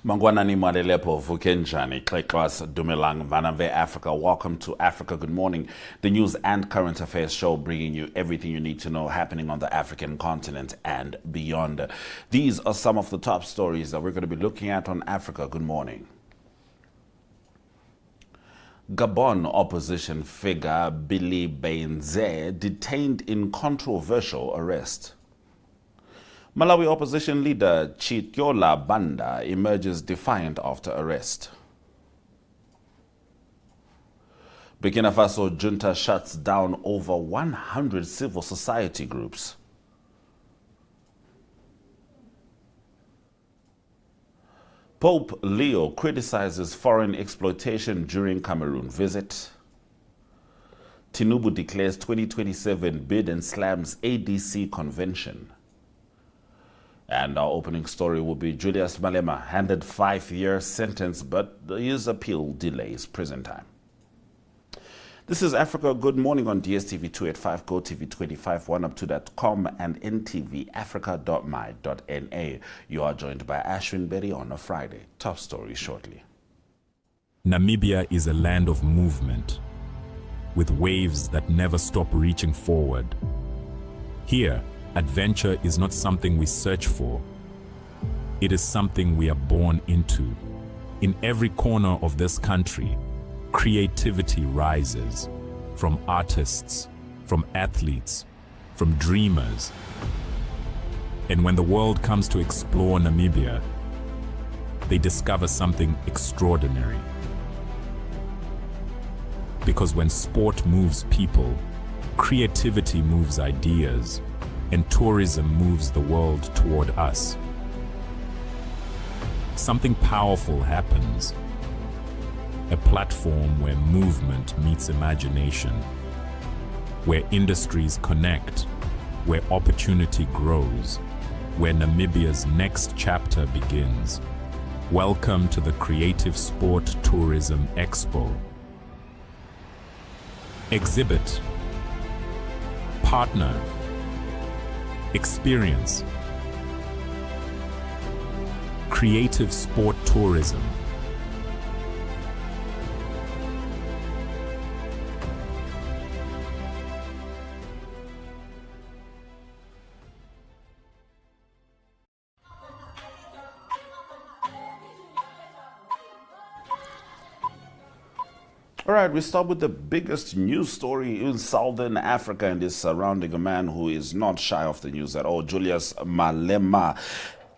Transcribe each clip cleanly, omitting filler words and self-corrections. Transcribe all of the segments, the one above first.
Mangwanani Madelepo Vukenjani, Klekwas Dumelang, Vanave Africa. Welcome to Africa Good Morning, the news and current affairs show bringing you everything you need to know happening on the African continent and beyond. These are some of the top stories that we're going to be looking at on Africa Good Morning. Gabon opposition figure Bilie-By-Nze detained in controversial arrest. Malawi opposition leader Chithyola Banda emerges defiant after arrest. Burkina Faso junta shuts down over 100 civil society groups. Pope Leo criticises foreign exploitation during Cameroon visit. Tinubu declares 2027 bid and slams ADC convention. And our opening story will be Julius Malema handed 5-year sentence, but his appeal delays prison time. This is Africa Good Morning on DSTV 285, GOTV 25, oneup2.com and NTVAFRIKA.MY.NA. You are joined by Ashwin Berry on a Friday. Top story shortly. Namibia is a land of movement, with waves that never stop reaching forward. Here, adventure is not something we search for. It is something we are born into. In every corner of this country, creativity rises from artists, from athletes, from dreamers. And when the world comes to explore Namibia, they discover something extraordinary. Because when sport moves people, creativity moves ideas, and tourism moves the world toward us. Something powerful happens. A platform where movement meets imagination, where industries connect, where opportunity grows, where Namibia's next chapter begins. Welcome to the Creative Sport Tourism Expo. Exhibit, partner, experience. Creative sport tourism. All right, we start with the biggest news story in Southern Africa and is surrounding a man who is not shy of the news at all, Julius Malema.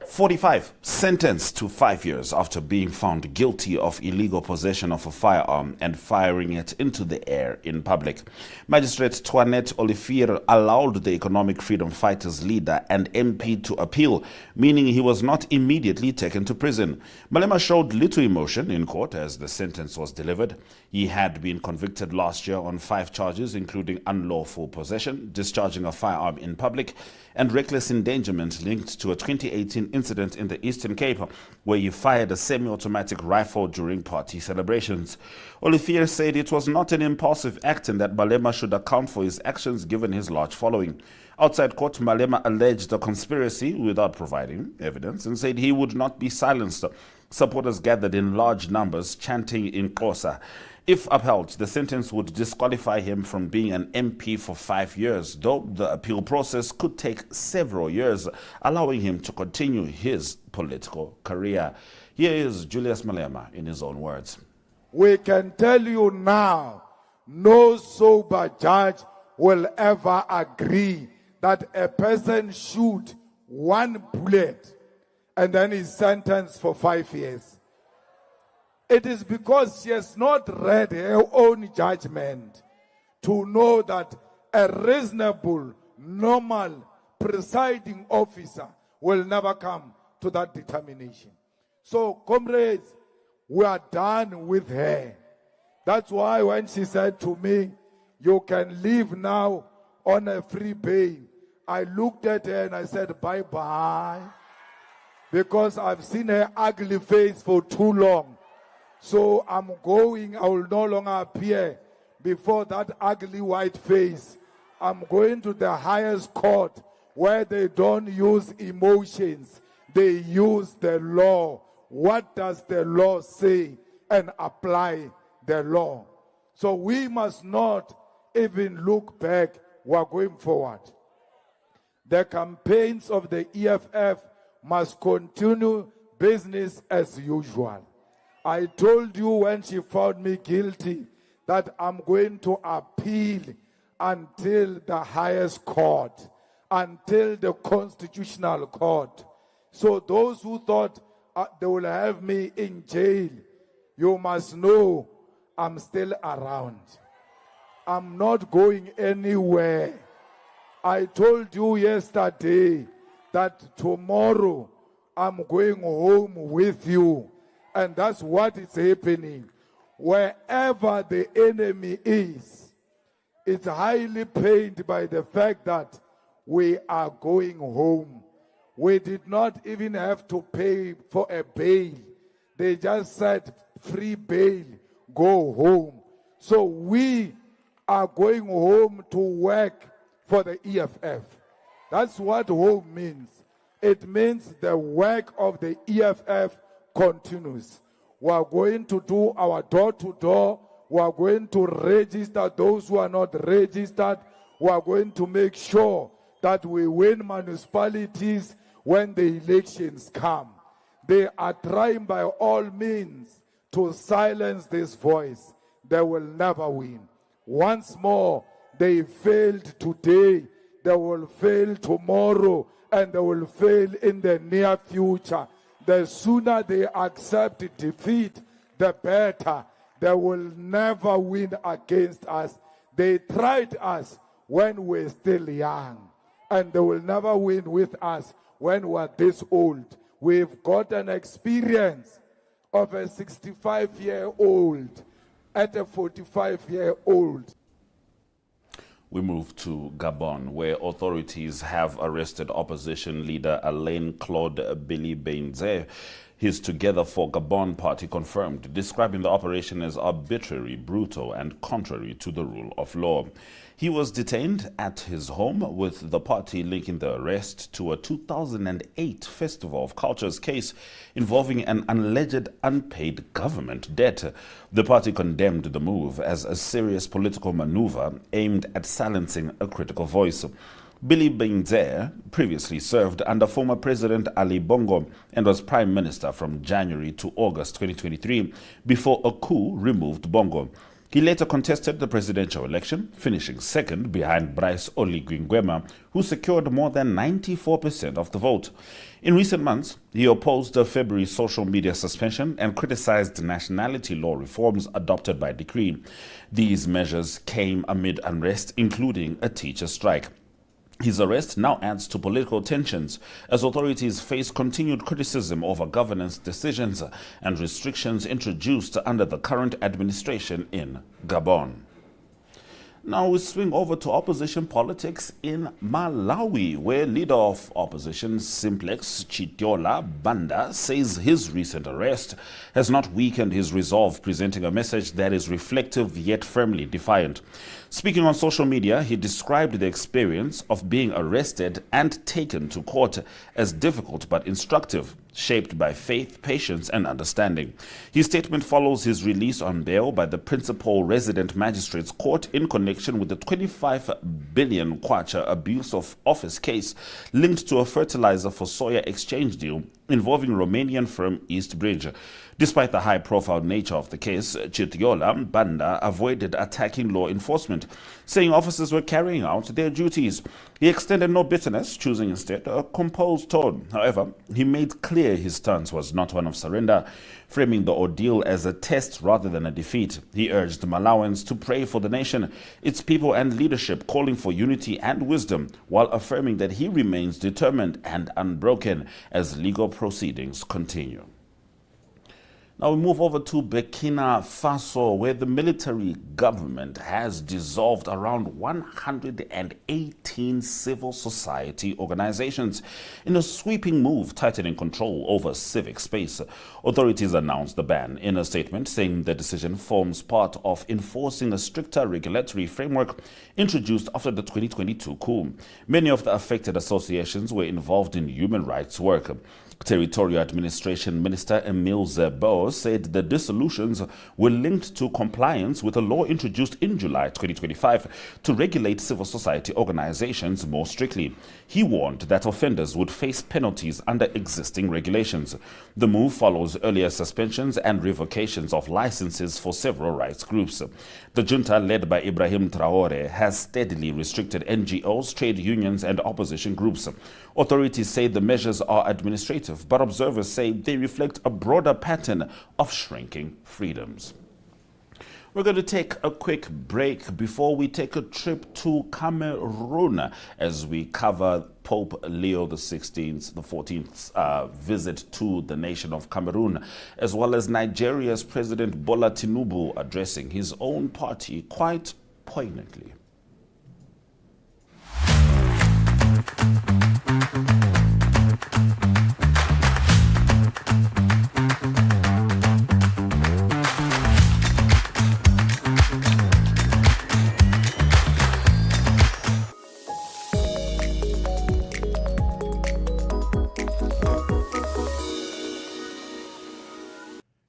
45, sentenced to 5 years after being found guilty of illegal possession of a firearm and firing it into the air in public. Magistrate Toinette Olivier allowed the Economic Freedom Fighters leader and MP to appeal, meaning he was not immediately taken to prison. Malema showed little emotion in court as the sentence was delivered. He had been convicted last year on 5 charges, including unlawful possession, discharging a firearm in public, and reckless endangerment linked to a 2018 incident in the Eastern Cape, where he fired a semi-automatic rifle during party celebrations. Olivier said it was not an impulsive act and that Malema should account for his actions given his large following. Outside court, Malema alleged a conspiracy without providing evidence and said he would not be silenced. Supporters gathered in large numbers chanting in Xhosa. If upheld, the sentence would disqualify him from being an MP for 5 years, though the appeal process could take several years, allowing him to continue his political career. Here is Julius Malema in his own words. We can tell you now, no sober judge will ever agree that a person shoot one bullet and then is sentenced for 5 years. It is because she has not read her own judgment to know that a reasonable, normal, presiding officer will never come to that determination. So, comrades, we are done with her. That's why when she said to me, you can leave now on a free bail, I looked at her and I said, bye-bye. Because I've seen her ugly face for too long. So I'm going, I will no longer appear before that ugly white face. I'm going to the highest court where they don't use emotions. They use the law what does the law say and apply the law. So we must not even look back, we are going forward. The campaigns of the EFF must continue business as usual. I told you when she found me guilty that I'm going to appeal until the highest court, until the constitutional court. So those who thought they will have me in jail, you must know I'm still around. I'm not going anywhere. I told you yesterday that tomorrow I'm going home with you. And that's what is happening. Wherever the enemy is, it's highly pained by the fact that we are going home. We did not even have to pay for a bail. They just said free bail, go home. So we are going home to work for the EFF. That's what home means. It means the work of the EFF continues. We are going to do our door-to-door. We are going to register those who are not registered. We are going to make sure that we win municipalities when the elections come. They are trying by all means to silence this voice. They will never win. Once more, they failed today, they will fail tomorrow, and they will fail in the near future. The sooner they accept defeat, the better. They will never win against us. They tried us when we're still young, and they will never win with us when we're this old. We've got an experience of a 65-year-old at a 45-year-old. We move to Gabon, where authorities have arrested opposition leader Alain Claude Bilie-By-Nze. His Together for Gabon party confirmed, describing the operation as arbitrary, brutal, and contrary to the rule of law. He was detained at his home, with the party linking the arrest to a 2008 Festival of Cultures case involving an alleged unpaid government debt. The party condemned the move as a serious political maneuver aimed at silencing a critical voice. Bilie-By-Nze previously served under former President Ali Bongo and was Prime Minister from January to August 2023 before a coup removed Bongo. He later contested the presidential election, finishing second behind Brice Oligui Nguema, who secured more than 94% of the vote. In recent months, he opposed a February social media suspension and criticized nationality law reforms adopted by decree. These measures came amid unrest, including a teacher strike. His arrest now adds to political tensions as authorities face continued criticism over governance decisions and restrictions introduced under the current administration in Gabon. Now we swing over to opposition politics in Malawi, where leader of opposition Simplex Chithyola Banda says his recent arrest has not weakened his resolve, presenting a message that is reflective yet firmly defiant. Speaking on social media, he described the experience of being arrested and taken to court as difficult but instructive, shaped by faith, patience, and understanding. His statement follows his release on bail by the principal resident magistrate's court in connection with the 25 billion kwacha abuse of office case linked to a fertilizer for soya exchange deal involving Romanian firm Eastbridge. Despite the high-profile nature of the case, Chithyola Banda avoided attacking law enforcement, saying officers were carrying out their duties. He extended no bitterness, choosing instead a composed tone. However, he made clear his stance was not one of surrender, framing the ordeal as a test rather than a defeat. He urged Malawans to pray for the nation, its people and leadership, calling for unity and wisdom, while affirming that he remains determined and unbroken as legal proceedings continue. Now we move over to Burkina Faso, where the military government has dissolved around 118 civil society organizations in a sweeping move tightening control over civic space. Authorities announced the ban in a statement, saying the decision forms part of enforcing a stricter regulatory framework introduced after the 2022 coup. Many of the affected associations were involved in human rights work. Territorial Administration Minister Emile Zebo said the dissolutions were linked to compliance with a law introduced in July 2025 to regulate civil society organizations more strictly. He warned that offenders would face penalties under existing regulations. The move follows earlier suspensions and revocations of licenses for several rights groups. The junta, led by Ibrahim Traore, has steadily restricted NGOs, trade unions, and opposition groups. Authorities say the measures are administrative, but observers say they reflect a broader pattern of shrinking freedoms. We're going to take a quick break before we take a trip to Cameroon as we cover Pope Leo XIV, the 14th visit to the nation of Cameroon, as well as Nigeria's President Bola Tinubu addressing his own party quite poignantly.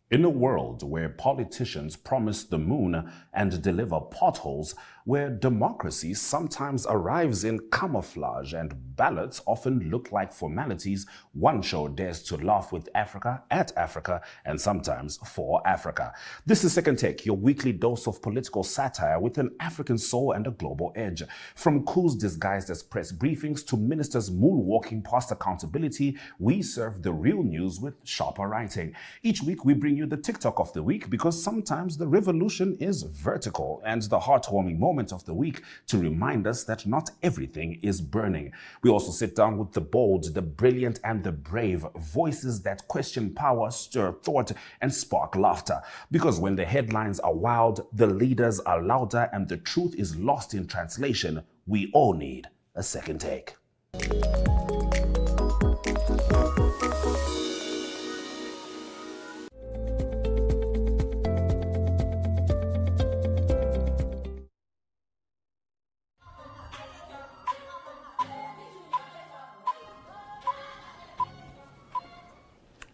In a world where politicians promise the moon and deliver potholes, where democracy sometimes arrives in camouflage and ballots often look like formalities, one show dares to laugh with Africa, at Africa, and sometimes for Africa. This is Second Take, your weekly dose of political satire with an African soul and a global edge. From coups disguised as press briefings to ministers moonwalking past accountability, we serve the real news with sharper writing. Each week we bring you the TikTok of the week, because sometimes the revolution is vertical, and the heartwarming moment of the week to remind us that not everything is burning. We also sit down with the bold, the brilliant, and the brave, voices that question power, stir thought, and spark laughter. Because when the headlines are wild, the leaders are louder, and the truth is lost in translation, we all need a second take.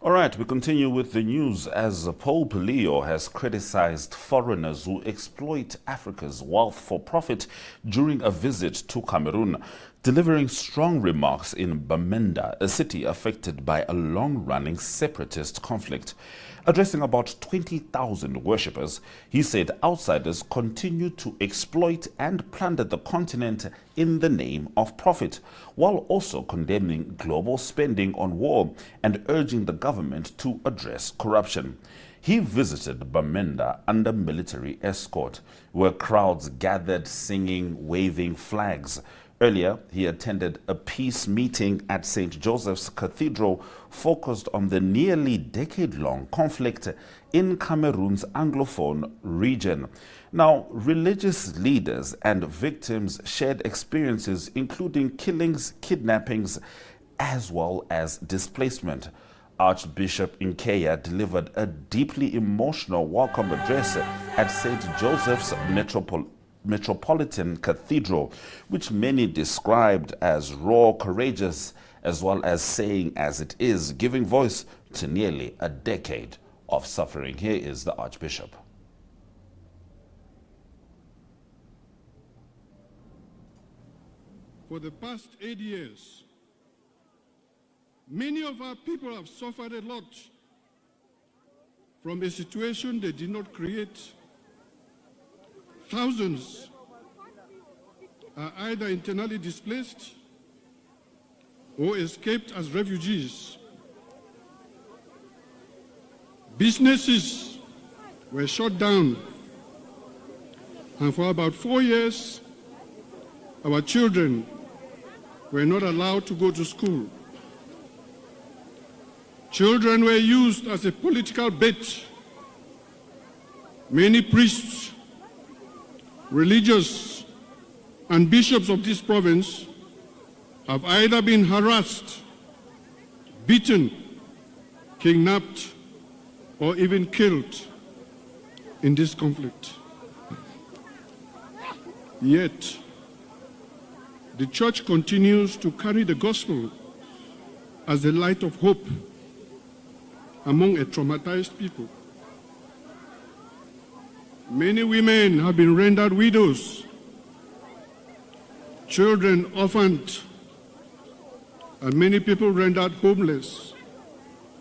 All right, we continue with the news as Pope Leo has criticized foreigners who exploit Africa's wealth for profit during a visit to Cameroon, delivering strong remarks in Banda, a city affected by a long-running separatist conflict. Addressing about 20,000 worshippers, he said outsiders continue to exploit and plunder the continent in the name of profit, while also condemning global spending on war and urging the government to address corruption. He visited Banda under military escort, where crowds gathered singing, waving flags. Earlier, he attended a peace meeting at St. Joseph's Cathedral focused on the nearly decade-long conflict in Cameroon's Anglophone region. Now, religious leaders and victims shared experiences including killings, kidnappings, as well as displacement. Archbishop Nkea delivered a deeply emotional welcome address at St. Joseph's Metropolitan Cathedral, which many described as raw, courageous, as well as saying as it is, giving voice to nearly a decade of suffering. Here is the Archbishop. For the past 8 years, many of our people have suffered a lot from a situation they did not create. Thousands are either internally displaced or escaped as refugees. Businesses were shut down, and for about 4 years, our children were not allowed to go to school. Children were used as a political bait. Many priests, religious, and bishops of this province have either been harassed, beaten, kidnapped, or even killed in this conflict. Yet, the church continues to carry the gospel as the light of hope among a traumatized people. Many women have been rendered widows, children orphaned, and many people rendered homeless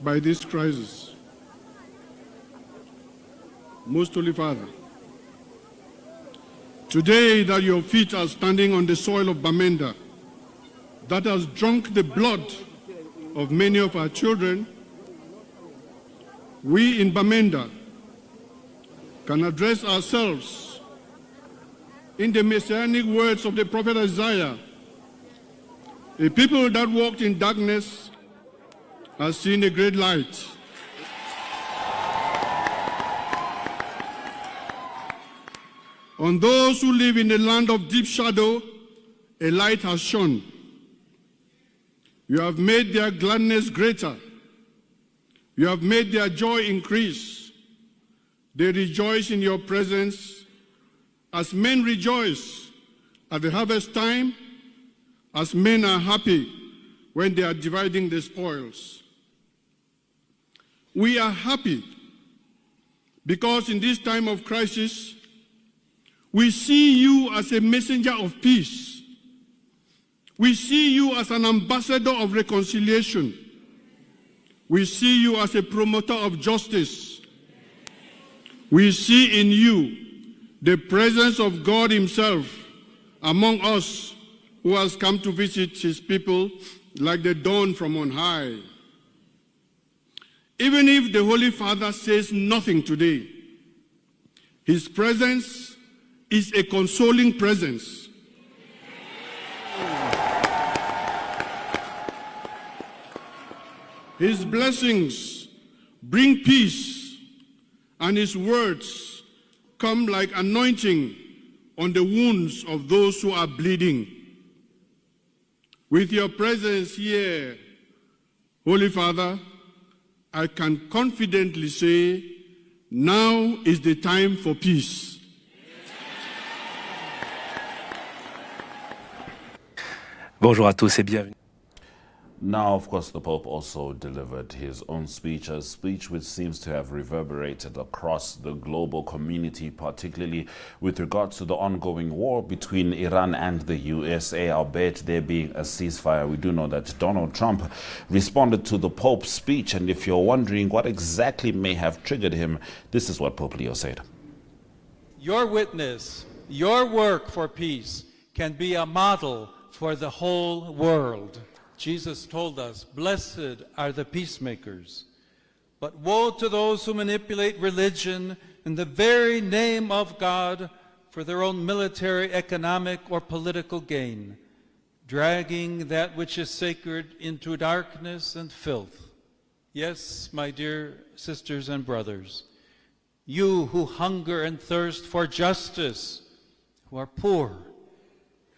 by this crisis. Most Holy Father, today that your feet are standing on the soil of Bamenda, that has drunk the blood of many of our children, we in Bamenda can address ourselves in the messianic words of the prophet Isaiah. A people that walked in darkness has seen a great light. On those who live in the land of deep shadow, a light has shone. You have made their gladness greater. You have made their joy increase. They rejoice in your presence as men rejoice at the harvest time, as men are happy when they are dividing the spoils. We are happy because in this time of crisis, we see you as a messenger of peace. We see you as an ambassador of reconciliation. We see you as a promoter of justice. We see in you the presence of God Himself among us, who has come to visit His people like the dawn from on high. Even if the Holy Father says nothing today, His presence is a consoling presence. His blessings bring peace, and His words come like anointing on the wounds of those who are bleeding. With your presence here, Holy Father, I can confidently say, now is the time for peace. Bonjour à tous et bienvenue. Now, of course, the Pope also delivered his own speech, a speech which seems to have reverberated across the global community, particularly with regards to the ongoing war between Iran and the USA, albeit there being a ceasefire. We do know that Donald Trump responded to the Pope's speech, and if you're wondering what exactly may have triggered him, this is what Pope Leo said. Your witness, your work for peace can be a model for the whole world. Jesus told us, blessed are the peacemakers. But woe to those who manipulate religion in the very name of God for their own military, economic, or political gain, dragging that which is sacred into darkness and filth. Yes, my dear sisters and brothers, you who hunger and thirst for justice, who are poor,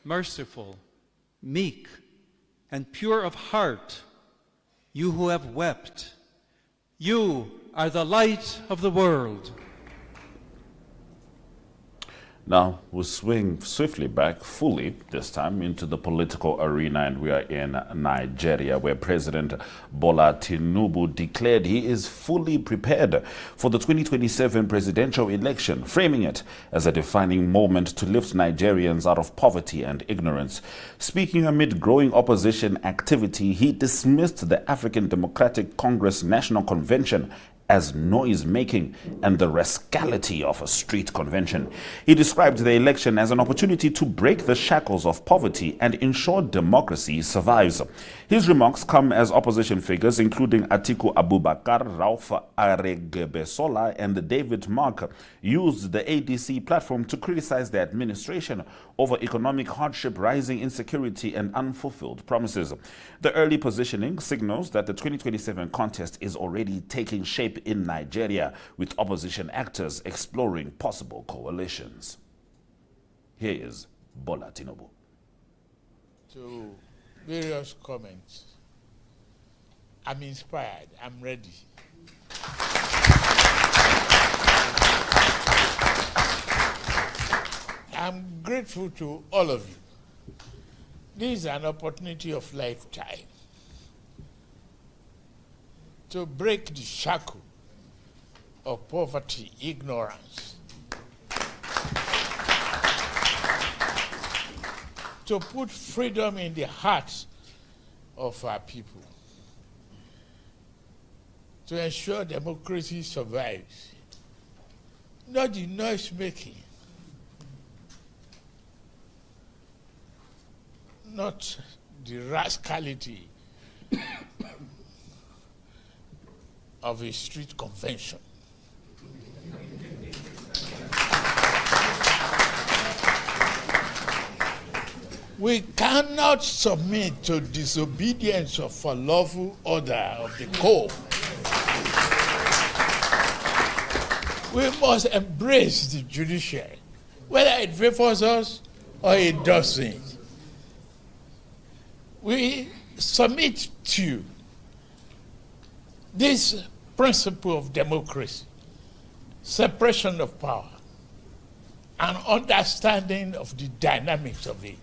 merciful, meek, and pure of heart, you who have wept, you are the light of the world. Now, we'll swing swiftly back fully, this time, into the political arena, and we are in Nigeria, where President Bola Tinubu declared he is fully prepared for the 2027 presidential election, framing it as a defining moment to lift Nigerians out of poverty and ignorance. Speaking amid growing opposition activity, he dismissed the African Democratic Congress National Convention as noise-making and the rascality of a street convention. He described the election as an opportunity to break the shackles of poverty and ensure democracy survives. His remarks come as opposition figures, including Atiku Abubakar, Rauf Aregbesola, and David Mark, used the ADC platform to criticize the administration over economic hardship, rising insecurity, and unfulfilled promises. The early positioning signals that the 2027 contest is already taking shape in Nigeria, with opposition actors exploring possible coalitions. Here is Bola Tinubu. To various comments, I'm inspired, I'm ready. I'm grateful to all of you. This is an opportunity of lifetime to break the shackle of poverty, ignorance, to put freedom in the hearts of our people, to ensure democracy survives, not the noise making, not the rascality of a street convention. We cannot submit to disobedience of a lawful order of the court. We must embrace the judiciary, whether it favors us or it doesn't. We submit to this principle of democracy, separation of power, and understanding of the dynamics of it.